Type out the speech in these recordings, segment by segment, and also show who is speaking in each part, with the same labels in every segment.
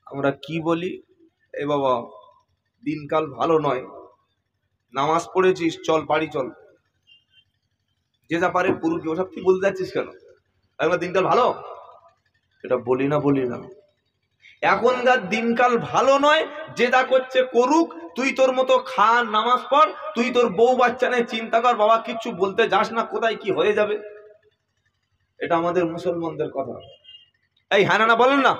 Speaker 1: আমরা কি বলি, এ বাবা দিনকাল ভালো নয়, নামাজ পড়েছিস, চল বাড়ি চল, যে যা পারে পুরুষ, ওসব কি বলতে যাচ্ছিস কেন? আমরা দিনকাল ভালো, এটা বলি না। এখনকার দিনকাল ভালো নয়, যে যা করছে করুক, তুই তোর মতো খা, নামাজ পড়, তুই তোর বউ বাচ্চা নিয়ে চিন্তা কর, বাবা কিচ্ছু বলতে যাস না, কোথায় কি হয়ে যাবে। এটা আমাদের মুসলমানদের কথা। এই হ্যাঁ না বলেন না?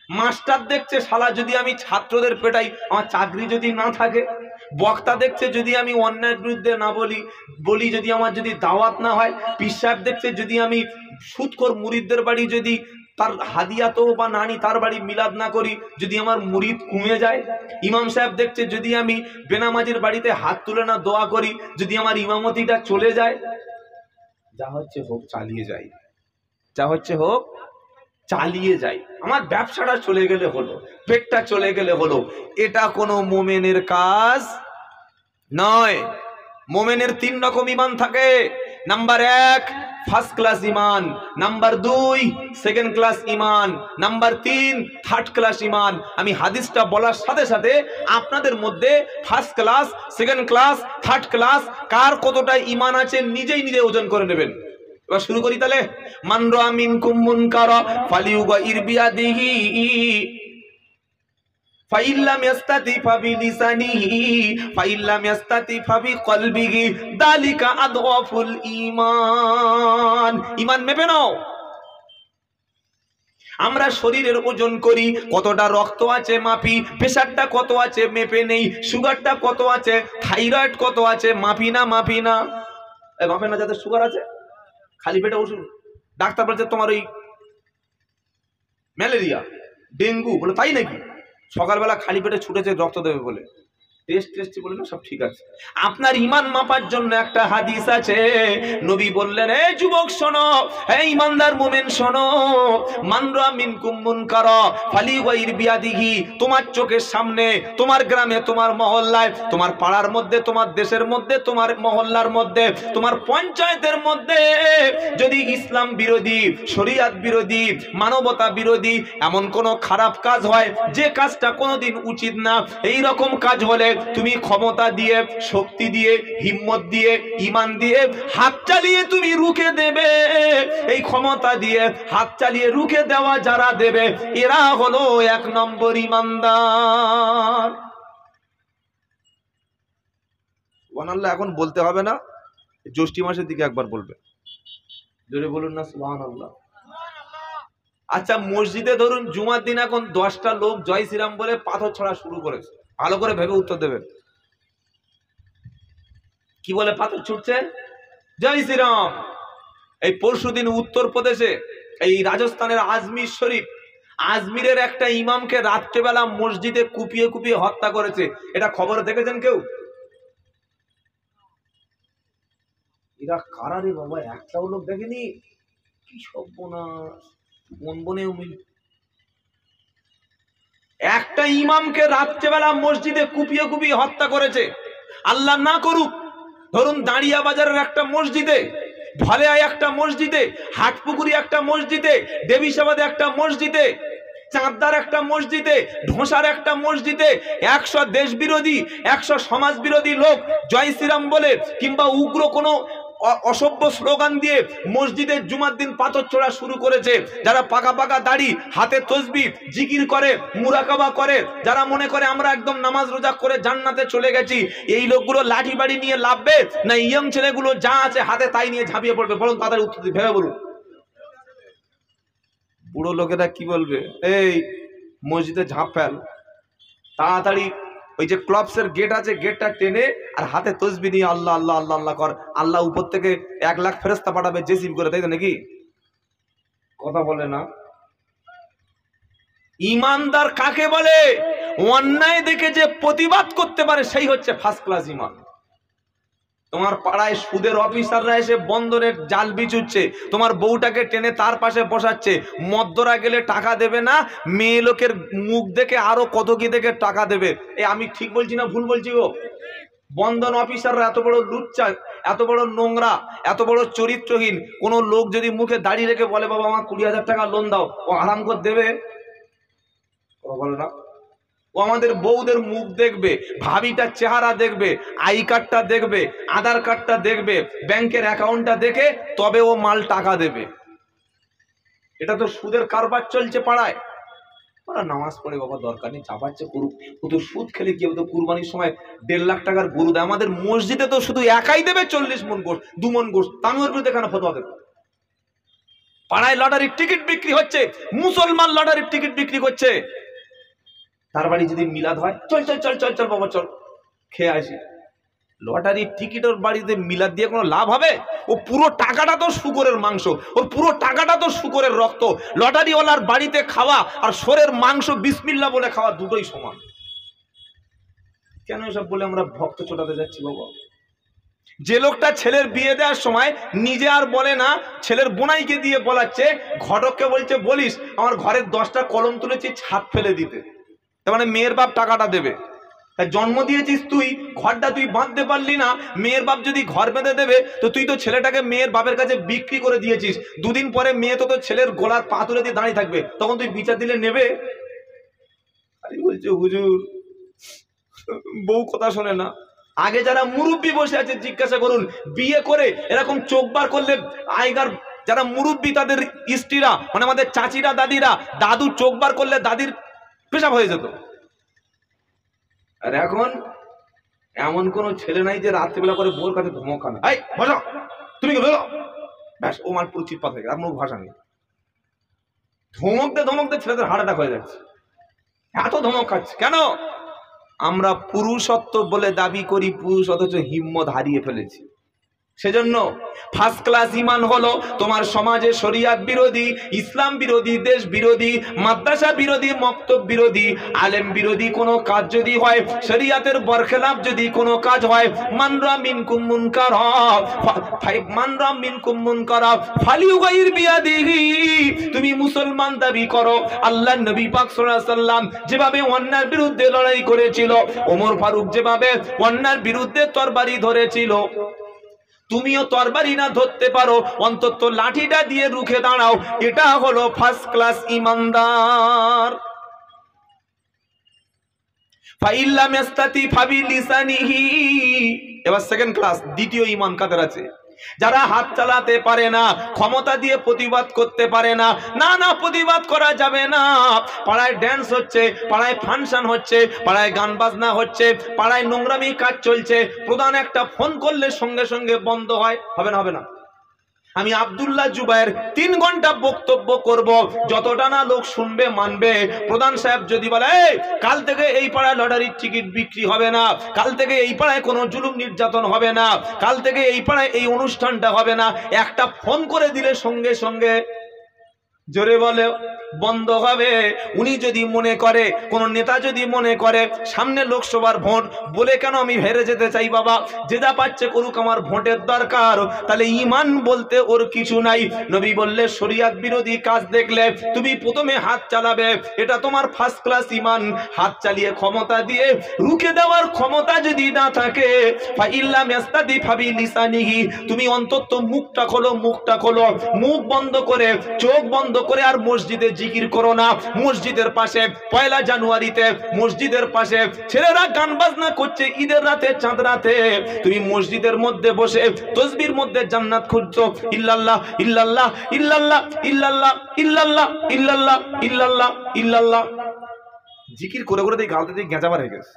Speaker 1: মাস্টার দেখছে শালা যদি আমি ছাত্রদের পেটাই, আমার চাকরি যদি না থাকে। বক্তা দেখছে যদি আমি অন্যায়ের বিরুদ্ধে না বলি যদি আমার যদি দাওয়াত না হয়। পীর সাহেব দেখছে যদি আমি সুদখোর মুরিদদের বাড়ি যদি তার হাদিয়া তো বা নানি তার বাড়ি মিলাদ না করি, যদি আমার মুরিদ কমে যায়। ইমাম সাহেব দেখছে যদি আমি বেনামাজির বাড়িতে হাত তুলে না দোয়া করি, যদি আমার ইমামতিটা চলে যায়। যা হচ্ছে হোক চালিয়ে যাই, যা হচ্ছে হোক চালিয়ে যাই, আমার ব্যবসাটা চলে গেলে হলো, পেটটা চলে গেলে হলো। এটা কোনো মোমেনের কাজ নয়। মোমেনের 3 রকম ঈমান থাকে। নাম্বার 1 ফার্স্ট ক্লাস ঈমান, নাম্বার 2 সেকেন্ড ক্লাস ঈমান, নাম্বার 3 থার্ড ক্লাস ঈমান। আমি হাদিসটা বলার সাথে সাথে আপনাদের মধ্যে first class, second class, third class কার কতটা ঈমান আছে নিজে ওজন করে নেবেন। এবার শুরু করি তাহলে। মান রাআ মিনকুম মুনকারা ফালিয়ুগাইর বিয়াদিহি ফাইল্লাম ইয়াস্তাতি ফাবিলিসানিহি ফাইল্লাম ইয়াস্তাতি ফাবিকলবিহি যালিকা আদওয়াফুল ঈমান। ঈমান মেপে নাও। আমরা শরীরের ওজন করি, কতটা রক্ত আছে মাপি, প্রেসারটা কত আছে মেপে নেই, সুগারটা কত আছে, থাইরয়েড কত আছে মাপি না। মাপে না যাদের সুগার আছে খালি পেটে ওষুধ, ডাক্তার বলছে তোমার ওই ম্যালেরিয়া ডেঙ্গু, বলে তাই নাকি? সকালবেলা খালি পেটে ছুটেছে রক্ত দেবে বলে, টেস্ট বলে না, সব ঠিক আছে। আপনার ঈমান মাপার জন্য একটা হাদিস আছে। নবী বললেন, এ যুবক শোনো, হে ঈমানদার মুমিন শোনো, মান রাআ মিনকুম মুনকারা ফালিয়ুগাইর বিয়াদিহি। তোমার চোখের সামনে, তোমার গ্রামে, তোমার মহল্লায়, তোমার পাড়ার মধ্যে, তোমার দেশের মধ্যে, তোমার মহল্লার মধ্যে, তোমার পঞ্চায়েতের মধ্যে যদি ইসলাম বিরোধী, শরিয়াত বিরোধী, মানবতা বিরোধী এমন কোন খারাপ কাজ হয়, যে কাজটা কোনোদিন উচিত না, এই রকম কাজ হলে তুমি ক্ষমতা দিয়ে, শক্তি দিয়ে, হিম্মত দিয়ে, ঈমান দিয়ে হাত চালিয়ে তুমি রুখে দেবে। এই ক্ষমতা দিয়ে হাত চালিয়ে রুখে দেওয়া যারা দেবে, এরা হলো 1 নম্বর ঈমানদার। সুবহানাল্লাহ। এখন বলতে হবে না, জ্যৈষ্ঠ মাসের দিকে একবার বলবে, জোরে বলুন না সুবহানাল্লাহ। আচ্ছা, মসজিদে ধরুন জুমার দিন এখন 10টা লোক জয় শ্রীরাম বলে পাথর ছড়া শুরু করেছে, ভালো করে ভেবে উত্তর দেবেন। কি বলে পাথর ছুটছে? জয় শ্রীরাম। এই পরশুদিন উত্তরপ্রদেশে, এই রাজস্থানের আজমির শরীফ, আজমিরের একটা ইমামকে রাত্রেবেলা মসজিদে কুপিয়ে হত্যা করেছে। এটা খবরে দেখেছেন কেউ? এরা কারা রে বাবা, একটাও লোক দেখেনি? কি সর্বনাশ। একটা ইমামকে রাত্রেবেলা মসজিদে কুপিয়ে হত্যা করেছে। আল্লাহ না করুক, ধরুন দাঁড়িয়া বাজারের একটা মসজিদে, ভালেয়ায় একটা মসজিদে, হাটপুকুরি একটা মসজিদে, দেবীসাবাদে একটা মসজিদে, চাঁদদার একটা মসজিদে, ঢোসার একটা মসজিদে 100 দেশ বিরোধী, 100 সমাজ বিরোধী লোক জয় শ্রীরাম বলে কিংবা উগ্র কোনো অসভ্য স্লোগান দিয়ে মসজিদে জুমার দিন পাথর ছোড়া শুরু করেছে। যারা পাকা দাড়ি, হাতে তসবিহ, জিকির করে, মুরাকাবা করে, যারা মনে করে আমরা একদম নামাজ রোজা করে জান্নাতে চলে গেছি, এই লোকগুলো লাঠি বাড়ি নিয়ে লাভবে না ইয়ং ছেলেগুলো যা আছে হাতে তাই নিয়ে ঝাঁপিয়ে পড়বে? বলুন, তাদের উত্তর ভেবে বলুন। বুড়ো লোকেরা কি বলবে? এই মসজিদে ঝাঁপ ফেল, তাড়াতাড়ি ওই যে ক্লাবসের গেট আছে, গেটটা টেনে আর হাতে তসবিহ নিয়ে আল্লাহ আল্লাহ আল্লাহ আল্লাহ কর, আল্লাহ উপর থেকে 1 লাখ ফেরেশতা পাঠাবে জেসিবি করে, তাই তো নাকি? কথা বলে না। ঈমানদার কাকে বলে? অন্যায় দেখে যে প্রতিবাদ করতে পারে, সেই হচ্ছে ফার্স্ট ক্লাস ঈমান। তোমার পাড়ায় সুদের অফিসাররা এসে বন্ধনের জাল বিছুচ্ছে, তোমার বউটাকে টেনে তার পাশে বসাচ্ছে, মদ্যরা গেলে টাকা দেবে না, মেয়ে লোকের মুখ দেখে আরো কত কি দেখে টাকা দেবে। আমি ঠিক বলছি না ভুল বলছি গো? বন্ধন অফিসাররা এত বড় লুচ্চা, এত বড় নোংরা, এত বড় চরিত্রহীন। কোন লোক যদি মুখে দাড়ি রেখে বলে বাবা আমার 20,000 টাকা লোন দাও, ও আরাম করে দেবে? বলো না, ও আমাদের বউদের মুখ দেখবে, ভাবিটার চেহারা দেখবে, আই কার্ডটা দেখবে, আধার কার্ডটা দেখবে, ব্যাংকের অ্যাকাউন্টটা দেখে তবে ও মাল টাকা দেবে। এটা তো সুদের কারবার চলছে পাড়ায়। ওরা নামাজ পড়ে বাবা দরকার নেই, চাপাচ্ছে করুক, ও তো সুদ খেলে কি হবে, তো কুরবানির সময় 1.5 লাখ টাকার গরু দেয়। আমাদের মসজিদে তো শুধু একাই দেবে 40 মন গোশ, 2 মন গোশ, আমি ওর বিরুদ্ধে কেন ফতোয়া দেব? পাড়ায় লটারির টিকিট বিক্রি হচ্ছে, মুসলমান লটারির টিকিট বিক্রি করছে। তার বাড়ি যদি মিলাদ হয়, চল চল চল চল চল বাবা চল খেয়ে আসি। লটারির টিকিটের বাড়িতে মিলাদ দিয়ে কোনো লাভ হবে? ও পুরো টাকাটা তো শুকরের মাংস, ওর পুরো টাকাটা তো শুকরের রক্ত। লটারিওয়ালার বাড়িতে খাওয়া আর শোরের মাংস বিসমিল্লাহ বলে খাওয়া দুটোই সমান। কেন এসব বলে আমরা ভক্ত ছোটাতে যাচ্ছি বাবা? যে লোকটা ছেলের বিয়ে দেওয়ার সময় নিজে আর বলে না, ছেলের বোনাইকে দিয়ে বলাচ্ছে, ঘটককে বলছে বলিস আমার ঘরের 10টা কলম তুলেছি ছাদ ফেলে দিতে, তার মানে মেয়ের বাপ টাকাটা দেবে। জন্ম দিয়েছিস তুই, ঘরটা তুই বাঁধতে পারলি না, মেয়ের বাপ যদি ঘর বেঁধে দেবে তো তুই তো ছেলেটাকে মেয়ের বাপের কাছে বিক্রি করে দিয়েছিস। 2 দিন পরে মেয়ে তো ছেলের গলার পা তুলে দিয়ে দাঁড়িয়ে থাকবে, তখন তুই বিচার দিলে নেবে? আরে বলছে হুজুর বউ কথা শোনে না। আগে যারা মুরব্বী বসে আছে জিজ্ঞাসা করুন, বিয়ে করে এরকম চোখ বার করলে আগেকার যারা মুরব্বী তাদের স্ত্রীরা, মানে আমাদের চাচিরা দাদিরা, দাদু চোখ বার করলে দাদির পেশাব হয়ে যেত। আর এখন এমন কোন ছেলে নাই যে রাত্রিবেলা করে বউর কাছে ধমক খাবে, এই বসো তুমি কি বলো, ব্যাস ও মাল পুরো চিৎপাত হয়ে গেছে, আর কোনো ভাষা নেই। ধমকতে ছেলেদের হার্ট অ্যাটাক হয়ে যাচ্ছে, এত ধমক খাচ্ছে কেন? আমরা পুরুষত্ব বলে দাবি করি, পুরুষ অথচ হিম্মত হারিয়ে ফেলেছি। সেজন্য ফার্স্ট ক্লাস ঈমান হলো তোমার সমাজে শরিয়াত বিরোধী, ইসলাম বিরোধী, দেশ বিরোধী, মাদ্রাসা বিরোধী, মক্তব বিরোধী, আলেম বিরোধী কোনো কাজ যদি হয়, শরিয়াতের বরখেলাফ যদি কোনো কাজ হয়, মানরা মিনকুম মুনকারা ফালিউগাইর বিয়াদিহি, তুমি মুসলমান দাবি করো। আল্লাহর নবী পাক সাল্লাল্লাহু আলাইহি সাল্লাম যেভাবে অন্যায়ের বিরুদ্ধে লড়াই করেছিল, ওমর ফারুক যেভাবে অন্যায়ের বিরুদ্ধে তরবারি ধরেছিল, তুমিও তরবারি না ধরতে পারো, অন্তত লাঠিটা দিয়ে রুখে দাঁড়াও। এটা হলো ফার্স্ট ক্লাস ইমানদার। ফাইল্লাম ইস্তাতি ফাবিলিসানিহি, এবার সেকেন্ড ক্লাস, দ্বিতীয় ঈমান কাদের আছে? যারা হাত চালাতে পারে না, ক্ষমতা দিয়ে প্রতিবাদ করতে পারে না। না প্রতিবাদ করা যাবে না। পাড়ায় ড্যান্স হচ্ছে, পাড়ায় ফাংশন হচ্ছে, পাড়ায় গান বাজনা হচ্ছে, পাড়ায় নোংরামি কাজ চলছে, প্রধান একটা ফোন করলে সঙ্গে সঙ্গে বন্ধ হয়, হবে না? হবে না? আমি আব্দুল্লাহ জুবায়ের 3 ঘন্টা বক্তব্য করব, যতটা না লোক শুনবে মানবে। প্রধান সাহেব যদি বলে কাল থেকে এই পাড়ায় লটারির টিকিট বিক্রি হবে না, কাল থেকে এই পাড়ায় কোনো জুলুম নির্যাতন হবে না, কাল থেকে এই পাড়ায় এই অনুষ্ঠানটা হবে না, একটা ফোন করে দিলে সঙ্গে সঙ্গে জোরে বলে বন্ধ হবে। উনি যদি মনে করে, কোন নেতা যদি মনে করে সামনে লোকসভার ভোট, বলে কেন আমি হেরে যেতে চাই বাবা, যে যা পাচ্ছে করুক, আমার ভোটের দরকার, তাহলে ঈমান বলতে ওর কিছু নাই। নবী বললে শরিয়াত বিরোধী কাজ দেখলে তুমি প্রথমে হাত চালাবে, এটা তোমার ফার্স্ট ক্লাস ঈমান। হাত চালিয়ে ক্ষমতা দিয়ে রুখে দেওয়ার ক্ষমতা যদি না থাকে, ফাইল্লাম ইস্তাদি ফাবিলিসানিহি, তুমি অন্তত মুখটা খোলো, মুখ বন্ধ করে, চোখ বন্ধ করে আর মসজিদে জিকির করো না। মসজিদের পাশে 1 জানুয়ারিতে মসজিদের পাশে ছেলেরা গান বাজনা করছে, ঈদের রাতে, চাঁদ রাতে, তুমি মসজিদের মধ্যে বসে তসবির মধ্যে জান্নাত খুঁজছো, ইল্লাল্লাহ ইল্লাল্লাহ ইল্লাল্লাহ ইল্লাল্লাহ ইল্লাল্লাহ ইল্লাল্লাহ ইল্লাল্লাহ ইল্লাল্লাহ জিকির করে করে দিয়ে গালতে দিয়ে গেঁজাবার হয়ে গেছে।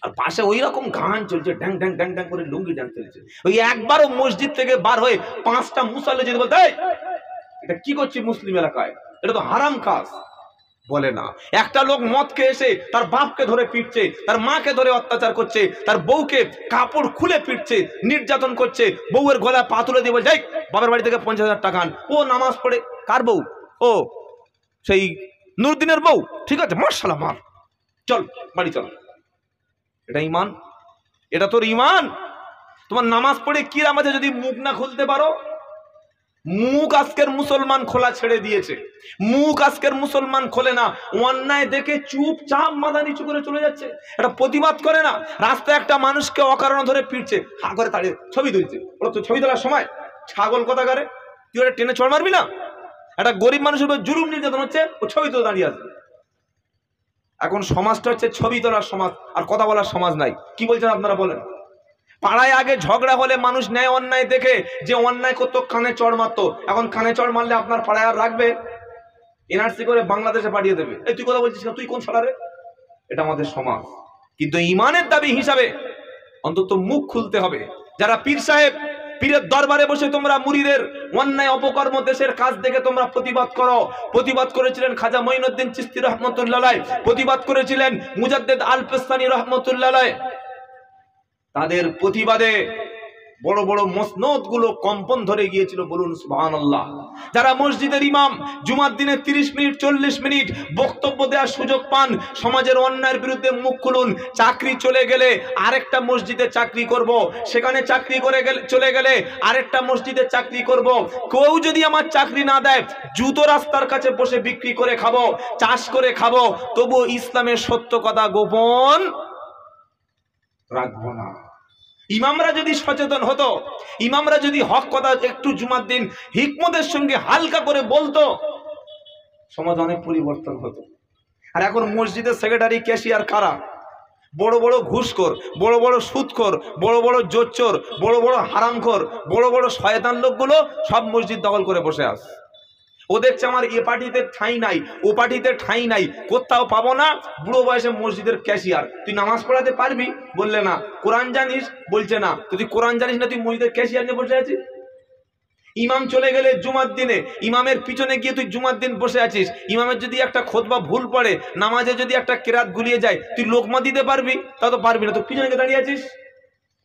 Speaker 1: আর পাশে ওই রকম গান চলছে, ড্যাং ড্যাং ড্যাং ড্যাং করে লুঙ্গি ডান্স চলছে। ওই একবারও মসজিদ থেকে বার হয়ে 5টা মুসাল্লি যদি বলতে এটা কি করছি মুসলিম এলাকায়, এটা তো হারাম কাজ, বলে না। একটা লোক মদ খেয়ে এসে তার বাপকে ধরে পিটছে, তার মাকে ধরে অত্যাচার করছে, তার বউকে কাপড় খুলে পিটছে, নির্যাতন করছে, বউয়ের গলায় পা তুলে দিয়ে বলছে বাবার বাড়ি থেকে 50,000 টাকা আন। ও নামাজ পড়ে, কার বউ? ও সেই নুরুদ্দিনের বউ, ঠিক আছে মাশাআল্লাহ, মার, চল বাড়ি চল। এটা ঈমান? এটা তোর ঈমান? তোমার নামাজ পড়ে কি নাম আছে যদি মুখ না খুলতে পারো? মুখ আজকের মুসলমান খোলা ছেড়ে দিয়েছে, মুখ আজকের মুসলমান খোলে না। অন্যায় দেখে চুপচাপ মাথা নিচু করে চলে যাচ্ছে, এটা প্রতিবাদ করে না। রাস্তায় একটা মানুষকে অকারণ ধরে পিটছে, হা করে তাড়িয়ে ছবি তুলছে। ওরা তো ছবি তোলার সময় ছাগল কথা করে, তুই ওটা টেনে চড় মারবি না? একটা গরিব মানুষের উপর জুলুম নির্যাতন হচ্ছে, ও ছবি তুলে দাঁড়িয়ে আছে। এখন সমাজটা হচ্ছে ছবি তোলার সমাজ, আর কথা বলার সমাজ নাই। কি বলছেন আপনারা বলেন? পাড়ায় আগে ঝগড়া হলে মানুষ ন্যায় অন্যায় দেখে যে অন্যায় করতো কানে চড় মারতো, এখন কানে চড় মারলে আপনার পাড়ায় আর রাখবে? এনআরসি করে বাংলাদেশে পাঠিয়ে দেবে। এই তুই কথা বলছিস না, তুই কোন সালারে? এটা আমাদের সমাজ। কিন্তু ইমানের দাবি হিসাবে অন্তত মুখ খুলতে হবে। যারা পীর সাহেব, পীরের দরবারে বসে তোমরা মুরিদের অন্যায় অপকর্ম দেশের কাজ দেখে তোমরা প্রতিবাদ করো। প্রতিবাদ করেছিলেন খাজা মঈনুদ্দিন চিশতি রহমতুল্লাহ আলাইহি, প্রতিবাদ করেছিলেন মুজাদ্দেদ আল পেস্তানি রহমতুল্লাহ আলাইহি। তাদের প্রতিবাদে বড় বড় মসনদ গুলো কম্পন ধরে গিয়েছিল, বলুন সুবহানাল্লাহ। যারা মসজিদের ইমাম জুমার দিনে 30 মিনিট 40 মিনিট বক্তব্য দেওয়ার সুযোগ পান, সমাজের অন্যায়ের বিরুদ্ধে মুখ খুলুন। চাকরি চলে গেলে আরেকটা মসজিদে চাকরি করব, সেখানে চাকরি করে চলে গেলে আরেকটা মসজিদে চাকরি করব। কেউ যদি আমার চাকরি না দেয়, জুতো রাস্তার কাছে বসে বিক্রি করে খাবো, চাষ করে খাবো, তবু ইসলামের সত্য কথা গোপন রাখবো না। ইমামরা যদি সচেতন হতো, ইমামরা যদি হক কথা একটু জুমার দিন হিকমতের সঙ্গে হালকা করে বলতো, সমাজ অনেক পরিবর্তন হতো। আর এখন মসজিদের সেক্রেটারি, ক্যাশিয়ার কারা? বড় বড় ঘুষখোর, বড় বড় সুদখোর, বড় বড় জোচ্চোর, বড় বড় হারামখোর, বড় বড় শয়তান লোকগুলো সব মসজিদ দখল করে বসে আছে। ও দেখছে আমার এ পার্টিতে ঠাঁই নাই, ও পার্টিতে ঠাঁই নাই, কোথাও পাবো না। বুড়ো বয়সে মসজিদের ক্যাশিয়ার। তুই নামাজ পড়াতে পারবি? বললে না। কোরআন জানিস? বলছে না। তুই কোরআন জানিস না, তুই মসজিদের ক্যাশিয়ার নিয়ে বসে আছিস। ইমাম চলে গেলে জুমার দিনে ইমামের পিছনে গিয়ে তুই জুমার দিন বসে আছিস। ইমামের যদি একটা খুতবা ভুল পড়ে, নামাজে যদি একটা কেরাত গুলিয়ে যায়, তুই লোকমা দিতে পারবি? তা তো পারবি না, তুই পিছনে গিয়ে দাঁড়িয়ে আছিস।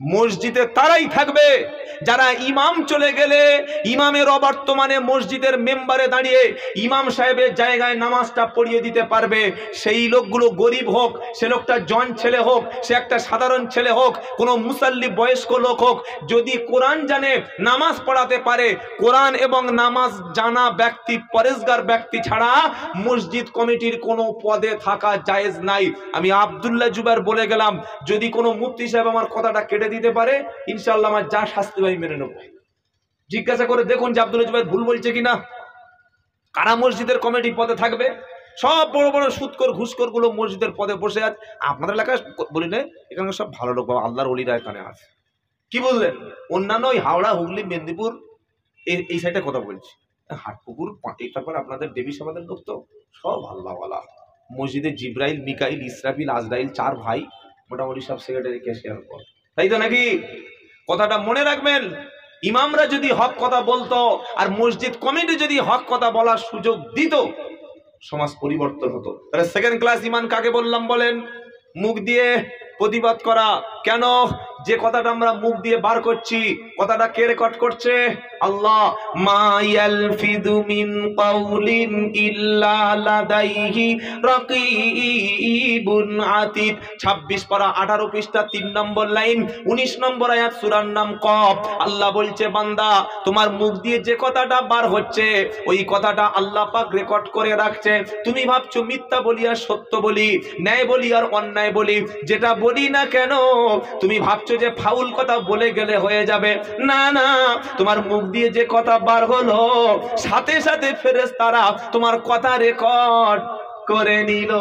Speaker 1: মসজিদে তারাই থাকবে যারা ইমাম চলে গেলে ইমামের অবর্তমানে মসজিদের মেম্বারে দাঁড়িয়ে ইমাম সাহেবের জায়গায় নামাজটা পড়িয়ে দিতে পারবে। সেই লোকগুলো গরিব হোক, সে লোকটা জন ছেলে হোক, সে একটা সাধারণ ছেলে হোক, কোনো মুসাল্লি বয়স্ক লোক হোক, যদি কোরআন জানে, নামাজ পড়াতে পারে, কোরআন এবং নামাজ জানা ব্যক্তি, পরেজগার ব্যক্তি ছাড়া মসজিদ কমিটির কোনো পদে থাকা জায়েজ নাই। আমি আব্দুল্লাহ জুবাইর বলে গেলাম, যদি কোনো মুফতি সাহেব আমার কথাটা কেটে দিতে পারে, ইনশাআল্লাহ আমার যা শাস্তি হয় মেনে নেব। জিজ্ঞাসা করে দেখুন যে আব্দুল্লাহ জুবাইর ভুল বলছে কিনা। কারা মসজিদের কমিটি পদে থাকবে? সব বড় বড় সুদখোর ঘুষখোর গুলো মসজিদের পদে বসে আছে। আপনাদের এলাকায় বলি না, এখানে সব ভালো লোক, আল্লাহর ওলিরা এখানে আছে। কি বললেন? অন্যান্য ওই হাওড়া, হুগলি, মেদিনীপুর এই সাইডে কথা বলছি। হাটপুকুর তারপর আপনাদের দেবী সমাজের লোক তো সব আল্লাহওয়ালা। মসজিদে জিব্রাইল, মিকাইল, ইসরাফিল, আজরাইল 4 ভাই, মোটামুটি সব সেক্রেটারি, ক্যাশিয়ার পর, তাই তো নাকি? কথাটা মনে রাখবেন। ইমামরা যদি হক কথা বলতো আর মসজিদ কমিটি যদি হক কথা বলার সুযোগ দিত, সমাজ পরিবর্তন হতো। তাহলে সেকেন্ড ক্লাস ইমান কাকে বললাম বলেন? মুখ দিয়ে প্রতিবাদ করা। কেন? যে কথাটা আমরা মুখ দিয়ে বার করছি, কথাটা কে রেকর্ড করছে? আল্লাহ। মা ইয়ালফিযু মিন কাউলিন ইল্লা লাদাইহি রাকীবুন আতীদ। 26 পারা 18 পৃষ্ঠা 3 নম্বর লাইন 19 নম্বর আয়াত, সূরার নাম কফ। আল্লাহ বলছে, বান্দা তোমার মুখ দিয়ে যে কথাটা বার হচ্ছে, ওই কথাটা আল্লাহ পাক রেকর্ড করে রাখছে। তুমি ভাবছো মিথ্যা বলি আর সত্য বলি, ন্যায় বলি আর অন্যায় বলি, যেটা বলি না কেন তুমি ভাবছো যে ফাউল কথা বলে গেলে হয়ে যাবে। না না, তোমার মুখ দিয়ে যে কথা বার হলো, সাথে সাথে ফেরেশতারা তোমার কথা রেকর্ড করে নিল।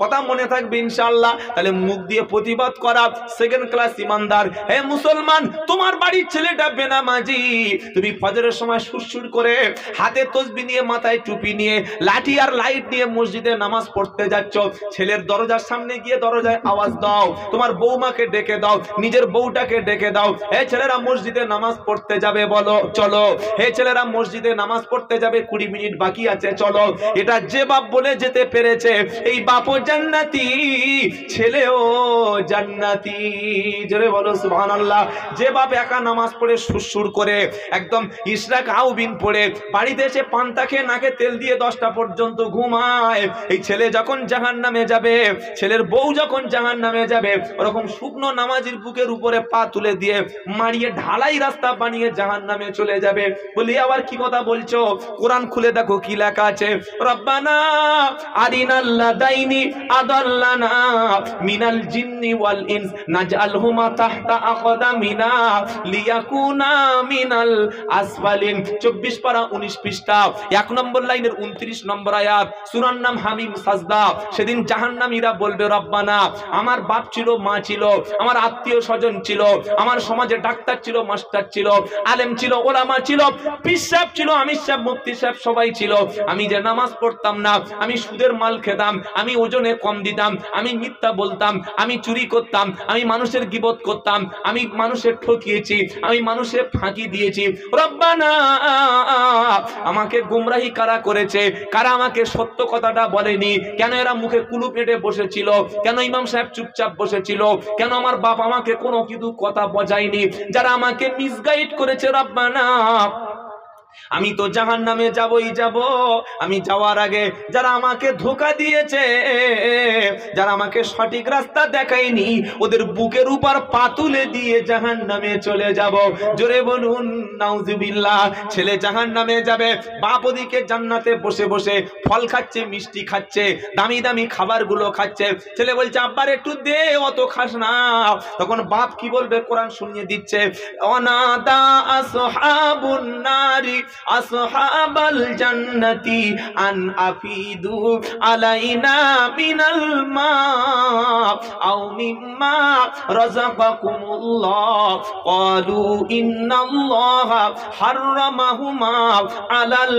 Speaker 1: কথা মনে থাকবে ইনশাআল্লাহ। তাহলে মুখ দিয়ে প্রতিবাদ করা সেকেন্ড ক্লাস ইমানদার। হে মুসলমান, তোমার বাড়ির ছেলেটা বেনামাজি, তুমি ফজরের সময় সুরসুর করে হাতে তসবিহ নিয়ে, মাথায় টুপি নিয়ে, লাঠি আর লাইট নিয়ে মসজিদে নামাজ পড়তে যাচ্ছ। ছেলের দরজার সামনে গিয়ে দরজায় আওয়াজ দাও, তোমার বৌমাকে ডেকে দাও, নিজের বউটাকে ডেকে দাও, হে ছেলেরা মসজিদে নামাজ পড়তে যাবে, বলো চলো। হে ছেলেরা মসজিদে নামাজ পড়তে যাবে, 20 মিনিট বাকি আছে, চলো। এটা যে বাপ বলে যেতে পেরেছে, এই বাপও জান্নাতি, ছেলেও জান্নাতি। জোরে বলো সুবহানাল্লাহ। যে বাপ একা নামাজ পড়ে সুরসুর করে একদম ইশরাক আউবিন পড়ে বাড়িতে এসে পান্তা খেয়ে নাকে তেল দিয়ে 10টা পর্যন্ত ঘুমায়, এই ছেলে যখন জাহান্নামে যাবে, ছেলের বউ যখন জাহান্নামে যাবে, ওরকম শুকনো নামাজির বুকের উপরে পা তুলে দিয়ে মারিয়ে ঢালাই রাস্তা বানিয়ে জাহান্নামে চলে যাবে। বলি আবার কি কথা বলছো? কোরআন খুলে দেখো কি লেখা আছে। রব্বানা আরিনাল লাদাইনি আদাল্লানা মিনাল জিন্নি ওয়াল ইনস নাজআলহুমা তাহতা আকদামিনা লিয়াকুনা মিনাল আসফালিন। 24 পারা 19 পৃষ্ঠা 1 নম্বর লাইনের 29 নম্বর আয়াত, সূরার নাম হামিম সাজদা। সেদিন জাহান্নামীরা বলবে, রব্বানা, আমার বাপ ছিল, মা ছিল, আমার আত্মীয় স্বজন ছিল, আমার সমাজে ডাক্তার ছিল, মাস্টার ছিল, আলেম ছিল, ওলামা ছিল, পীর সাহেব ছিল, আমির সাহেব, মুফতি সাহেব, সবাই ছিল। আমি যে নামাজ পড়তাম না, আমি সুদের মাল খেতাম, আমি ওজনে কম দিতাম, আমি মিথ্যা বলতাম, আমি চুরি করতাম, আমি মানুষের গীবত করতাম, আমি মানুষের ঠকিয়েছি, আমি মানুষের ফাঁকি দিয়েছি। রব্বানা, আমাকে গুমরাহি কারা করেছে, কারা আমাকে সত্য কথাটা বলেনি, কেন এরা মুখে কুলুপ এঁটে বসেছিল, কেন ইমাম সাহেব চুপচাপ বসেছিল, কেন আমার বাপ আমাকে কোনো কিছু কথা বোঝায়নি, যারা আমাকে মিসগাইড করেছে, রব্বানা, আমি তো জাহান্নামে যাবই যাব। আমি যাওয়ার আগে যারা আমাকে ধোঁকা দিয়েছে, যারা আমাকে সঠিক রাস্তা দেখায়নি, ওদের বুকের উপর পা তুলে দিয়ে জাহান্নামে চলে যাব। জোরে বলুন নাউজুবিল্লাহ। ছেলে জাহান্নামে যাবে, বাপ ওদিকে জান্নাতে বসে বসে ফল খাচ্ছে, মিষ্টি খাচ্ছে, দামি দামি খাবারগুলো খাচ্ছে। ছেলে বলছে, আব্বার একটু দে, অত খাস না। তখন বাপ কি বলবে, কোরআন শুনিয়ে দিচ্ছে, অনাদা আসহাবুন নারি আসহাবাল জান্নাতি আন আফিদু আলাইনা মিনাল মা আও মিম্মা রাযাকাকুমুল্লাহ ক্বালু ইন্নাল্লাহা হাররামাহুমা আলাল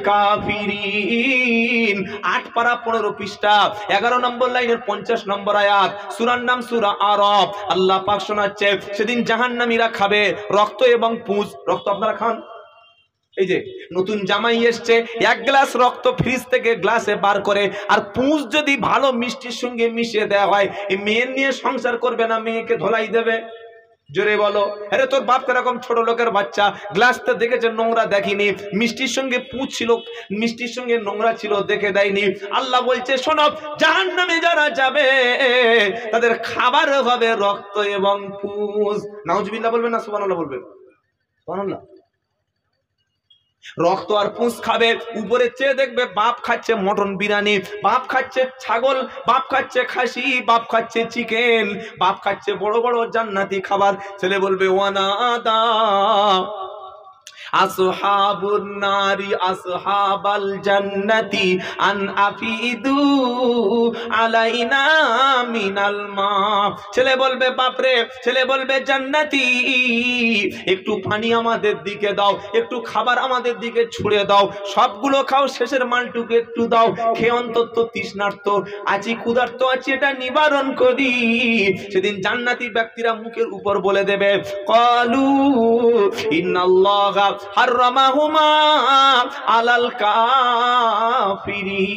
Speaker 1: কাফিরিন। 8 পারা 15 পৃষ্ঠা 11 নম্বর লাইনের 50 নম্বর আয়াত, সূরার নাম সূরা আরাফ। আল্লাহ পাক শোনাচ্ছে, সেদিন জাহান্নামীরা খাবে রক্ত এবং পুঁজ। রক্ত আপনারা খান? এই যে নতুন জামাই এসছে, 1 গ্লাস রক্ত ফ্রিজ থেকে গ্লাসে বার করে, আর পুঁজ যদি ভালো মিষ্টির সঙ্গে মিশিয়ে দেওয়া হয়, এই মেয়ে নিয়ে সংসার করবে না মেয়েকে ধোলাই দেবে? জোরে বলো। আরে তোর বাপ কিরকম ছোট লোকের বাচ্চা, গ্লাস তো দেখেছে, নোংরা দেখিনি, মিষ্টির সঙ্গে পুঁজ ছিল, মিষ্টির সঙ্গে নোংরা ছিল, দেখে দেয়নি। আল্লাহ বলছে, শোনো, জাহান্নামে যারা যাবে তাদের খাবার হবে রক্ত এবং পুঁজ। নাউজুবিল্লাহ বলবেন না সুবহানাল্লাহ বলবেন? সুবহানাল্লাহ। রক্ত আর পুঁজ খাবে। উপরে চেয়ে দেখবে বাপ খাচ্ছে মটন বিরিয়ানি, বাপ খাচ্ছে ছাগল, বাপ খাচ্ছে খাসি, বাপ খাচ্ছে চিকেন, বাপ খাচ্ছে বড় বড় জান্নাতি খাবার। ছেলে বলবে, ওয়ানাদা আসহাবুন নারি আসহাবাল জান্নাতি আন আফিদু আলাইনা মিনাল মা। ছেলে বলবে, বাপরে, ছেলে বলবে, জান্নাতি, একটু পানি আমাদের দিকে দাও, একটু খাবার আমাদের দিকে ছুড়ে দাও, সবগুলো খাও, শেষের মালটুকু একটু দাও, খেয়ে অন্তত তৃষ্ণার্ত আছি, ক্ষুধার্ত আছি, এটা নিবারণ করি। সেদিন জান্নাতি ব্যক্তিরা মুখের উপর বলে দেবে, ক্বালু ইন্নাল্লাহা হাররামাহুমা আলাল কাফিরিন।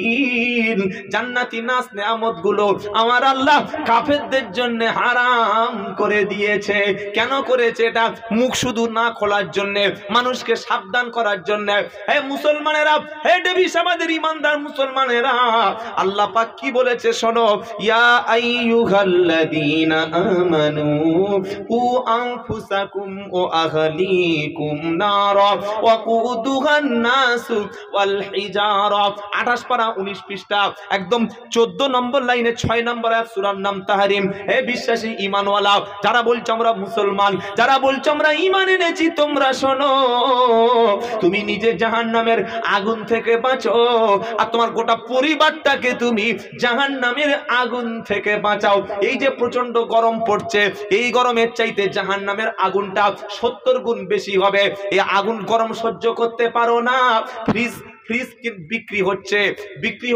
Speaker 1: জান্নাতি নাস নেয়ামত গুলো আমার আল্লাহ কাফেরদের জন্য হারাম করে দিয়েছে। কেন করেছে এটা? মুখ শুধু না খোলার জন্য, মানুষকে সাবধান করার জন্য। হে মুসলমানেরা, হে ডেভিস আমাদের ইমানদার মুসলমানেরা, আল্লাহ পাক কি বলেছে শোনো, ইয়া আইয়ুহাল্লাযীনা আমানু কু আনফুসাকুম ওয়া আহলিকুম নারা ওয়াকুদুহান নাসু ওয়াল হিজারা। 28 পারা 19 পৃষ্ঠা একদম 14 নম্বর লাইনে 6 নম্বর আয়াত, সূরার নাম তাহরিম। হে বিশ্বাসী ঈমানওয়ালা, যারা বলছো আমরা মুসলমান, যারা বলছো আমরা ঈমান এনেছি, তোমরা শোনো, তুমি নিজে জাহান্নামের আগুন থেকে বাঁচো, আর তোমার গোটা পরিবারটাকে তুমি জাহান্নামের আগুন থেকে বাঁচাও। এই যে প্রচন্ড গরম পড়ছে, এই গরমের চাইতে জাহান্নামের আগুনটা 70 গুণ বেশি হবে। এই আগুন গরম সহ্য করতে পারো না। ফ্রিজ বিক্রি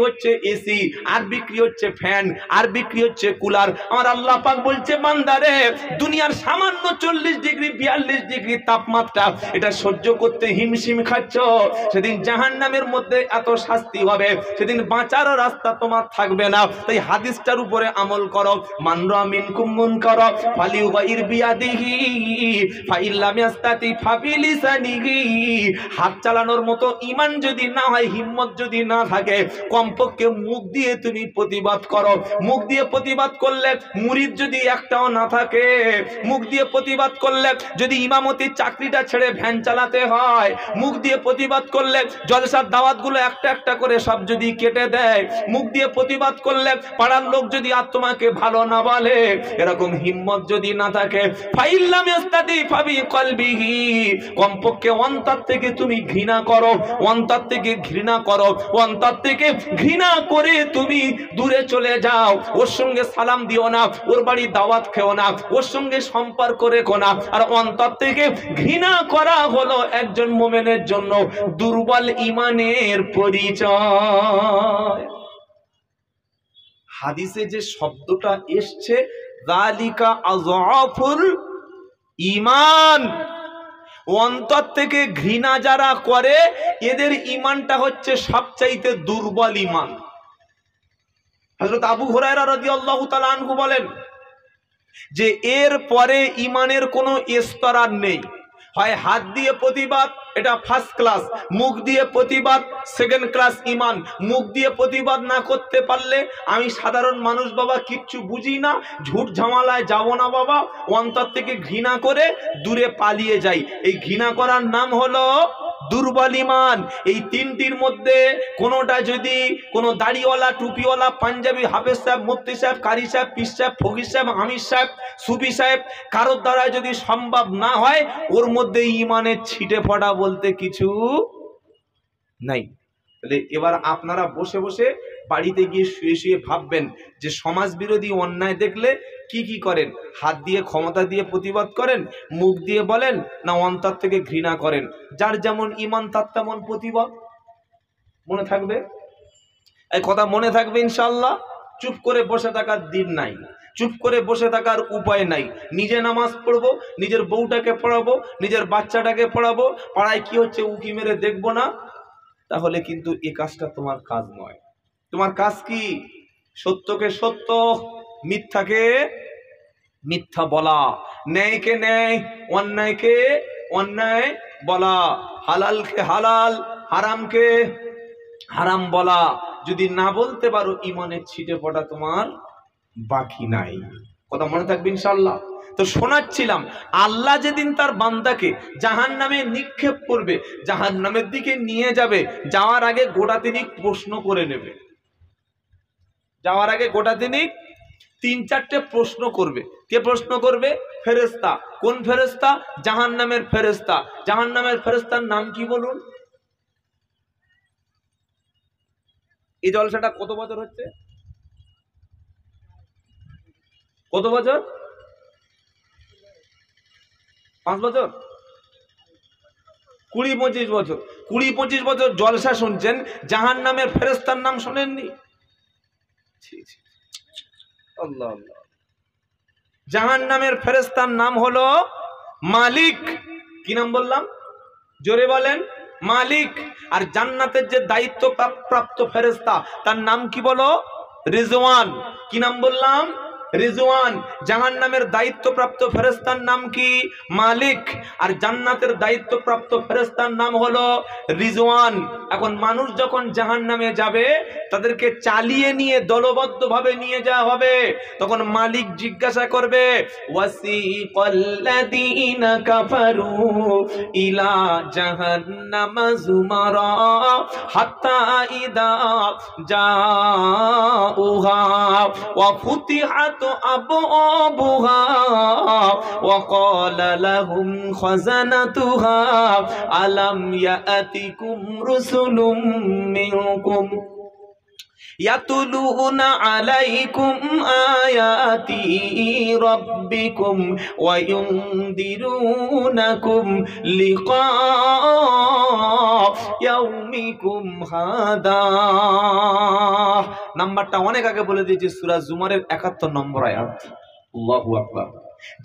Speaker 1: হচ্ছে এসি, আর বিক্রি হচ্ছে ফ্যান, আর বিক্রি হচ্ছে কুলার। আমার আল্লাহ পাক বলছে, বান্দারে, দুনিয়ার সামান্য 40 ডিগ্রি 42 ডিগ্রি তাপমাত্রা, এটা সহ্য করতে হিমশিম খাচ্ছ, সেদিন জাহান্নামের মধ্যে এত শাস্তি হবে, সেদিন বাঁচারও রাস্তা তোমার থাকবে না। তাই হাদিসটার উপরে আমল করো, মান রা মিনকুম মুনকারা ফালিয়ুগাইর বিয়াদিহি ফাইল্লাম ইয়াস্তাতি ফাবিলিসানিহি। হাত চালানোর মতো ঈমান যদি না হয়, হিম্মত যদি না থাকে, কমপক্ষে মুখ দিয়ে তুমি প্রতিবাদ করো। মুখ দিয়ে প্রতিবাদ করলে, মুরিদ যদি একটাও না থাকে, মুখ দিয়ে প্রতিবাদ করলে, যদি ইমামতির চাকরিটা ছেড়ে ভ্যান চালাতে হয়, মুখ দিয়ে প্রতিবাদ করলে, জলসার দাওয়াতগুলো একটা একটা করে সব যদি কেটে দেয়, মুখ দিয়ে প্রতিবাদ করলে, পাড়ার লোক যদি আর তোমাকে ভালো না বলে, এরকম হিম্মত যদি না থাকে, ফাইল্লাম ইস্তাদি ফাবি কলবিহি, কমপক্ষে অন্তর থেকে তুমি ঘৃণা করো, অন্তর থেকে ঘৃণা করো, অন্তর থেকে ঘৃণা করে তুমি দূরে চলে যাও। ওর সঙ্গে সালাম দিও না, ওর বাড়ি দাওয়াত খেও না, ওর সঙ্গে সম্পর্ক রেখো না। আর অন্তর থেকে ঘৃণা করা হলো একজন মুমিনের জন্য দুর্বল ঈমানের পরিচয়। হাদিসে যে শব্দটা এসছে, যালিকা আযআফুল ঈমান, অন্তর থেকে ঘৃণা যারা করে এদের ঈমানটা হচ্ছে সবচাইতে দুর্বল ঈমান। হযরত আবু হুরায়রা রাদিয়াল্লাহু তাআলা আনহু বলেন যে এর পরে ঈমানের কোনো স্তর আর নেই। হয় হাত দিয়ে প্রতিবাদ, এটা ফার্স্ট ক্লাস, মুখ দিয়ে প্রতিবাদ সেকেন্ড ক্লাস ঈমান। মুখ দিয়ে প্রতিবাদ না করতে পারলে, আমি সাধারণ মানুষ বাবা, কিচ্ছু বুঝি না, ঝুট ঝামেলায় যাব না বাবা, অন্তর থেকে ঘৃণা করে দূরে পালিয়ে যাই, এই ঘৃণা করার নাম হলো দুর্বল ঈমান। এই তিনটির মধ্যে কোনোটা যদি কোনো দাড়িওয়ালা, টুপিওয়ালা, পাঞ্জাবি, হাফেজ সাহেব, মুফতি সাহেব, কারি সাহেব, পীর সাহেব, ফকির সাহেব, আমির সাহেব, সুফি সাহেব, কারোর দ্বারা যদি সম্ভব না হয়, ওর মধ্যে ঈমানের ছিটে ফোঁটা বলতে কিছু নাই। তাহলে এবার আপনারা বসে বসে বাড়িতে গিয়ে শুয়ে শুয়ে ভাববেন যে সমাজ বিরোধী অন্যায় দেখলে কি কি করেন। হাত দিয়ে ক্ষমতা দিয়ে প্রতিবাদ করেন, মুখ দিয়ে বলেন, না অন্তর থেকে ঘৃণা করেন। যার যেমন ঈমান তার তেমন প্রতিবাদ। মনে থাকবে এই কথা, মনে থাকবে ইনশাআল্লাহ। চুপ করে বসে থাকার দিন নাই, চুপ করে বসে থাকার উপায় নাই। নিজে নামাজ পড়বো, নিজের বউটাকে পড়াবো, নিজের বাচ্চাটাকে পড়াবো, পাড়ায় কি হচ্ছে উকি মেরে দেখবো না, তাহলে কিন্তু এই কাজটা তোমার কাজ নয়। তোমার কাজ কি? সত্যকে সত্য, মিথ্যাকে মিথ্যা বলা, ন্যায়কে ন্যায়, অন্যায়কে অন্যায় বলা, হালালকে হালাল, হারামকে হারাম বলা। যদি না বলতে পারো, ঈমানের ছিটে ফোঁটা তোমার বাকি নাই। কথা মনে থাকবে ইনশাআল্লাহ। তো শোনাচ্ছিলাম, আল্লাহ যেদিন তার বান্দাকে জাহান্নামে নিক্ষেপ করবে, জাহান্নামের দিকে নিয়ে যাবে, যাওয়ার আগে গোটা তিনি প্রশ্ন করে নেবে। যাওয়ার আগে গোটা তিনি 3-4টে প্রশ্ন করবে। কে প্রশ্ন করবে? ফেরেশতা। কোন ফেরেশতা? জাহান্নামের ফেরেশতা। জাহান্নামের ফেরেশতার নাম কি বলুন? এই জলসাটা কত বছর হচ্ছে? কত বছর? 5 বছর? 20-25 বছর? 20-25 বছর জলসা শুনছেন, জাহান্নামের ফেরেশতার নাম শোনেননি? আল্লাহ আল্লাহ। জাহান্নামের ফেরেশতার নাম হলো মালিক। কি নাম বললাম? জোরে বলেন, মালিক। আর জান্নাতের যে দায়িত্ব প্রাপ্ত ফেরেশতা, তার নাম কি বলো? রিজওয়ান। কি নাম বললাম? রিজওয়ান। জাহান্নামের দায়িত্বপ্রাপ্ত ফেরেশতার নাম কি? মালিক। আর জান্নাতের দায়িত্বপ্রাপ্ত ফেরেশতার নাম হলো রিজওয়ান। এখন মানুষ যখন জাহান্নামে যাবে, তাদেরকে চালিয়ে নিয়ে দলবদ্ধভাবে নিয়ে যাওয়া হবে। তখন মালিক জিজ্ঞাসা করবে, ওয়াসিকাল্লাযীনা কাফারু ইলা জাহান্নামা যুমারা হাত্তা ইযা জাউহা ওয়া ফুতিহাত أبوابها وقال لهم خزنتها ألم يأتكم رسل منكم يتلون عليكم آيات ربكم وينذرونكم لقاء يومكم هذا। নাম্বারটা অনেক আগে বলে দিয়েছি, সূরা জুমারের 71 নম্বর আয়াত। আল্লাহু আকবার।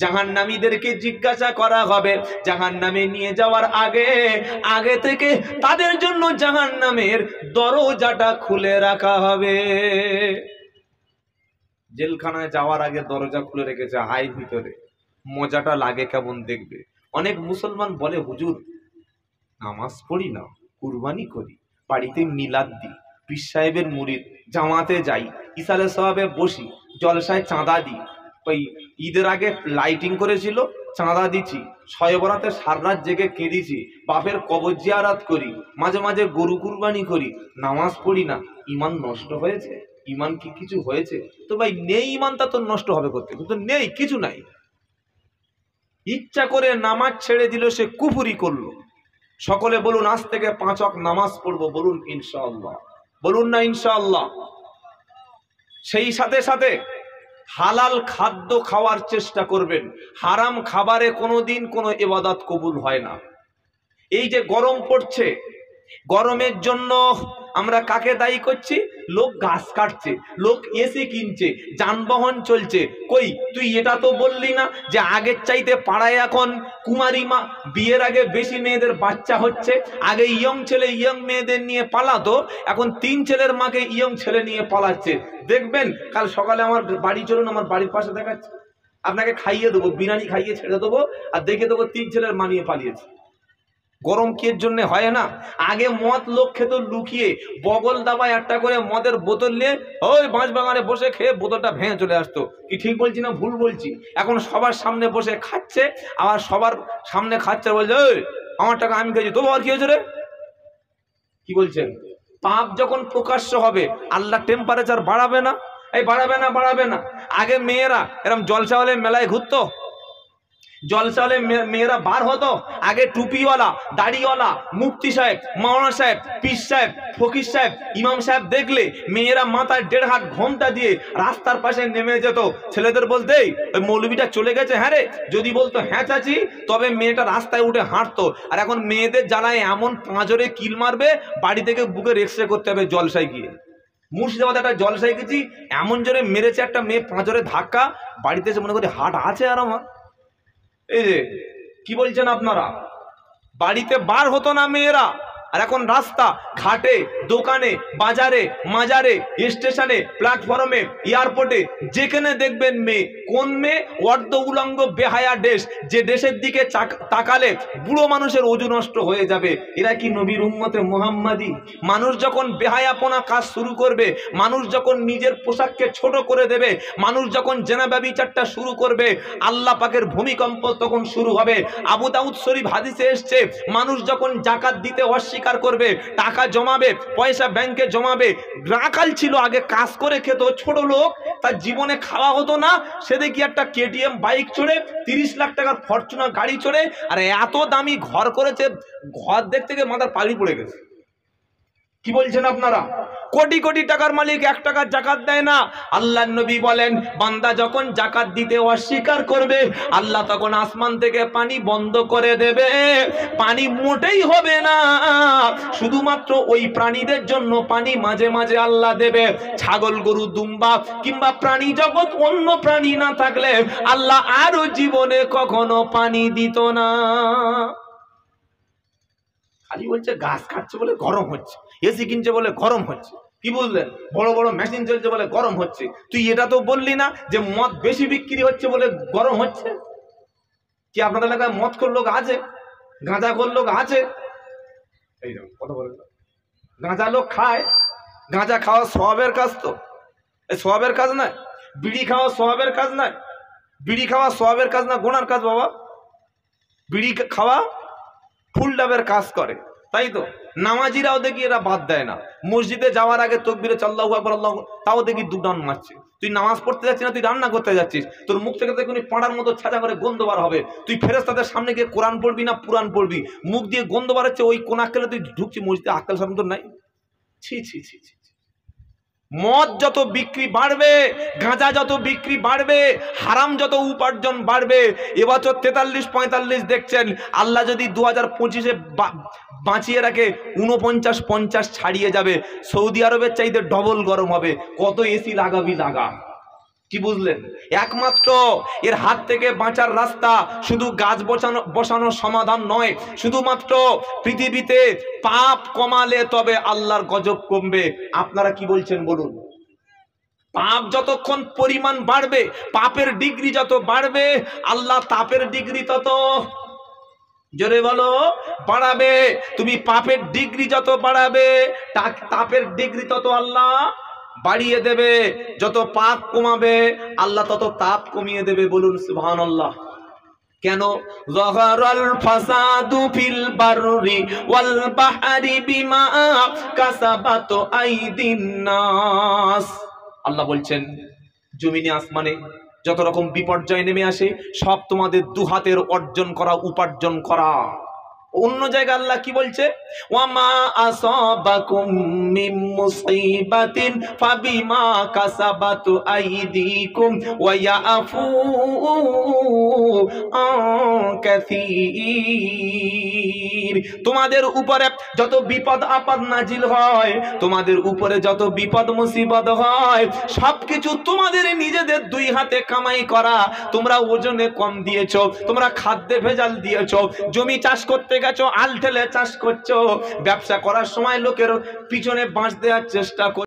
Speaker 1: জাহান্নামীদেরকে জিজ্ঞাসা করা হবে, জাহান্নামে নিয়ে যাওয়ার আগে থেকে তাদের জন্য জাহান্নামের দরজাটা খুলে রাখা হবে। জেলখানায় যাওয়ার আগে দরজা খুলে রেখেছে, আয় ভিতরে, মজাটা লাগে কেমন দেখবে। অনেক মুসলমান বলে, হুজুর নামাজ পড়ি না, কুরবানি করি, বাড়িতে মিলাদ দিই, পীর সাহেবের মুরিদ, জামাতে যাই, ইসালে সাহেবে বসি, জলসায় চাঁদা দিই। ওই ঈদের আগে লাইটিং করেছিল, চাঁদা দিচ্ছি, শয়ে বরাতে সারা রাত জেগে কেঁদেছি, বাপের কবর জিয়ারাত করি, মাঝে মাঝে গরু কুরবানি করি, নামাজ পড়ি না। ইমান নষ্ট হয়েছে? ইমান কি কিছু হয়েছে? তো ভাই নেই ইমানটা তো নষ্ট হবে করতে, কিন্তু নেই, কিছু নাই। ইচ্ছা করে নামাজ ছেড়ে দিল, সে কুফরি করলো। সকলে বলুন আজ থেকে 5 ওয়াক্ত নামাজ পড়বো, বলুন ইনশাআল্লাহ, বলুন না ইনশাআল্লাহ। সেই সাথে সাথে হালাল খাদ্য খাওয়ার চেষ্টা করবেন। হারাম খাবারে কোনোদিন কোনো ইবাদত কবুল হয় না। এই যে গরম পড়ছে, গরমের জন্য আমরা কাকে দায়ী করছি? লোক গাছ কাটছে, লোক এসি কিনছে, যানবাহন চলছে। কই তুই এটা তো বললি না যে আগের চাইতে পাড়ায় এখন কুমারী মা, বিয়ের আগে বেশি মেয়েদের বাচ্চা হচ্ছে। আগে ইয়ং ছেলে ইয়ং মেয়েদের নিয়ে পালাতো, এখন 3 ছেলের মাকে ইয়ং ছেলে নিয়ে পালাচ্ছে। দেখবেন কাল সকালে আমার বাড়ি চলুন, আমার বাড়ির পাশে দেখাচ্ছে, আপনাকে খাইয়ে দেবো, বিরিয়ানি খাইয়ে ছেড়ে দেবো, আর দেখে দেবো 3 ছেলের মা নিয়ে পালিয়েছে। গরম কি এর জন্য হয় না? আগে মদ লোক খেত লুকিয়ে, বগল দাবায় একটা করে মদের বোতল নিয়ে ওই বাঁশ বাগানে বসে খেয়ে বোতলটা ভেঙে চলে আসতো। কি ঠিক বলছি না ভুল বলছি? এখন সবার সামনে বসে খাচ্ছে, আবার সবার সামনে খাচ্ছে, বলছে ওই আমার টাকা আমি খেয়েছি, তবু আর কি হয়েছে রে? কি বলছেন? পাপ যখন প্রকাশ্য হবে, আল্লাহ টেম্পারেচার বাড়াবে না? এই বাড়াবে না, বাড়াবে না। আগে মেয়েরা এরকম জলসা হলে মেলায় ঘুরতো, জলসা হলে মেয়েরা বার হতো। আগে টুপিওয়ালা, দাড়িওয়ালা, মুফতি সাহেব, মাওলানা সাহেব, পীর সাহেব, ফকির সাহেব, ইমাম সাহেব দেখলে মেয়েরা মাথায় 1.5 হাত ঘোমটা দিয়ে রাস্তার পাশে নেমে যেত। ছেলেদের বলতে ওই মৌলবীটা চলে গেছে, হ্যাঁ রে, যদি বলতো হ্যাঁ চাচি, তবে মেয়েটা রাস্তায় উঠে হাঁটতো। আর এখন মেয়েদের জ্বালায় এমন পাঁজরে কিল মারবে, বাড়ি থেকে বুকের এক্সরে করতে হবে জলসায় গিয়ে। মুর্শিদাবাদে একটা জলসায় গেছি, এমন জোরে মেরেছে একটা মেয়ে পাঁজরে ধাক্কা, বাড়িতে এসে মনে করি হাট আছে আর আমার। এই যে কি বলছেন আপনারা? বাড়িতে বার হতো না মেয়েরা, আর এখন রাস্তা ঘাটে, দোকানে, বাজারে, মাজারে, স্টেশনে, প্ল্যাটফর্মে, এয়ারপোর্টে, যেখানে দেখবেন মেয়ে। কোন মেয়ে? অর্ধ উলঙ্গ বেহায়া ড্রেস, যে দেশের দিকে তাকালে বুড়ো মানুষের ওজু নষ্ট হয়ে যাবে। এরা কি নবীর উম্মতে মুহাম্মাদি? মানুষ যখন বেহায়াপনা কাজ শুরু করবে, মানুষ যখন নিজের পোশাককে ছোট করে দেবে, মানুষ যখন জেনা ব্যভিচারটা শুরু করবে, আল্লাহ পাকের ভূমিকম্প তখন শুরু হবে। আবু দাউদ শরীফ হাদিসে এসছে, মানুষ যখন জাকাত দিতে অস্বীকার করবে, টাকা জমাবে, পয়সা ব্যাংকে জমাবে। রাখাল ছিল, আগে কাজ করে খেত, ছোট লোক, তার জীবনে খাওয়া হতো না। সে দেখি একটা কেটিএম বাইক চড়ে, 30 লাখ টাকার ফরচুনার গাড়ি চড়ে, আর এত দামি ঘর করেছে, ঘর দেখতে গিয়ে মাথার পানি পড়ে গেছে। কি বলছেন আপনারা? কোটি কোটি টাকার মালিক 1 টাকার জাকাত দেয় না। আল্লাহর নবী বলেন, বান্দা যখন জাকাত দিতে অস্বীকার করবে, আল্লাহ তখন আসমান থেকে পানি বন্ধ করে দেবে। পানি মোটেই হবে না, শুধুমাত্র ওই প্রাণীদের জন্য পানি মাঝে মাঝে আল্লাহ দেবে। ছাগল, গরু, দুম্বা কিংবা প্রাণী জগৎ, অন্য প্রাণী না থাকলে আল্লাহ আরো জীবনে কখনো পানি দিত না। খালি বলছে গাছ কাটছে বলে গরম হচ্ছে, এসি কিনছে বলে গরম হচ্ছে। কি বুঝলেন? বড় বড় মেশিন চলছে বলে গরম হচ্ছে। তুই এটা তো বললি না যে মদ বেশি বিক্রি হচ্ছে বলে গরম হচ্ছে। কি আপনাদের এলাকায় মদ খোর লোক আছে? গাঁজা খোর লোক আছে? এই কথা বলেন, গাঁজা লোক খায়, গাঁজা খাওয়া সওয়াবের কাজ, তো এই সওয়াবের কাজ নয়। বিড়ি খাওয়া সওয়াবের কাজ নয়, বিড়ি খাওয়া সওয়াবের কাজ না, গুনার কাজ বাবা। বিড়ি খাওয়া ফুল ডাবের কাজ করে, তাই তো? নামাজিরাও দেখি এরা বাদ দেয় না। মসজিদে যাওয়ার আগে তাকবীরে আল্লাহু আকবার, আল্লাহু, তাও দেখি দুডান মারছে। তুই নামাজ পড়তে যাচ্ছিস না, তুই রান্না করতে যাচ্ছিস, তোর মুখ থেকে দেখুন পাড়ার মতো ছাঁচা করে গন্ধ বার হবে। তুই ফেরেশতাদের সামনে গিয়ে কোরআন পড়বি না পুরাণ পড়বি? মুখ দিয়ে গন্ধ বার হচ্ছে, ওই কোন আক্কেলে তুই ঢুকছি মসজিদে? আক্কেল শরম তোর নাই? ছি ছি ছি ছি। মদ যত বিক্রি বাড়বে, গাঁজা যত বিক্রি বাড়বে, হারাম যত উপার্জন বাড়বে। এবছর 43-45 দেখছেন, আল্লাহ যদি 2025-এ বাঁচিয়ে রাখে 49-50 ছাড়িয়ে যাবে। সৌদি আরবের চাইতে ডবল গরম হবে। কত এসি লাগাবি লাগা। কি বুঝলেন? একমাত্র এর হাত থেকে বাঁচার রাস্তা শুধু গাছ বসানো সমাধান নয়, শুধুমাত্র পৃথিবীতে পাপ কমালে তবে আল্লাহর গজব কমবে। আপনারা কি বলছেন বলুন? পাপ যতক্ষণ পরিমাণ বাড়বে, পাপের ডিগ্রি যত বাড়বে, আল্লাহ তাপের ডিগ্রি তত জোরে বলো, বাড়াবে। তুমি পাপের ডিগ্রি যত বাড়াবে, তাপের ডিগ্রি তত আল্লাহ বাড়িয়ে দেবে। যত পাপ কমাবে, আল্লাহ তত তাপ কমিয়ে দেবে। বলুন সুবহানাল্লাহ। কেন? যাহারাল ফাসাদু ফিল বাররি ওয়াল বাহরি বিমা কাসাবাত আইদিন নাস। আল্লাহ বলছেন, জমিনে আসমানে যত রকম বিপর্যয় নেমে আসে, সব তোমাদের দুহাতের অর্জন করা, উপার্জন করা। অন্য জায়গায় আল্লাহ কি বলছে? ওয়ামা আসাবাকুম মিন মুসিবাতিন ফাবিমা কাসাবাত আইদিকুম ওয়া ইয়াফু আন কাসীর। তোমাদের উপরে যত বিপদ আপদ নাজিল হয়, তোমাদের উপরে যত বিপদ মুসিবত হয়, সবকিছু তোমাদের নিজেদের দুই হাতে কামাই করা। তোমরা ওজনে কম দিয়েছো, তোমরা খাদ্যে ভেজাল দিয়েছো, জমি চাষ করতে গেছো আল ঠেলে চাষ করছো, ব্যবসা করার সময় লোকের পিছনে বাঁশ দেওয়ার চেষ্টা করছো।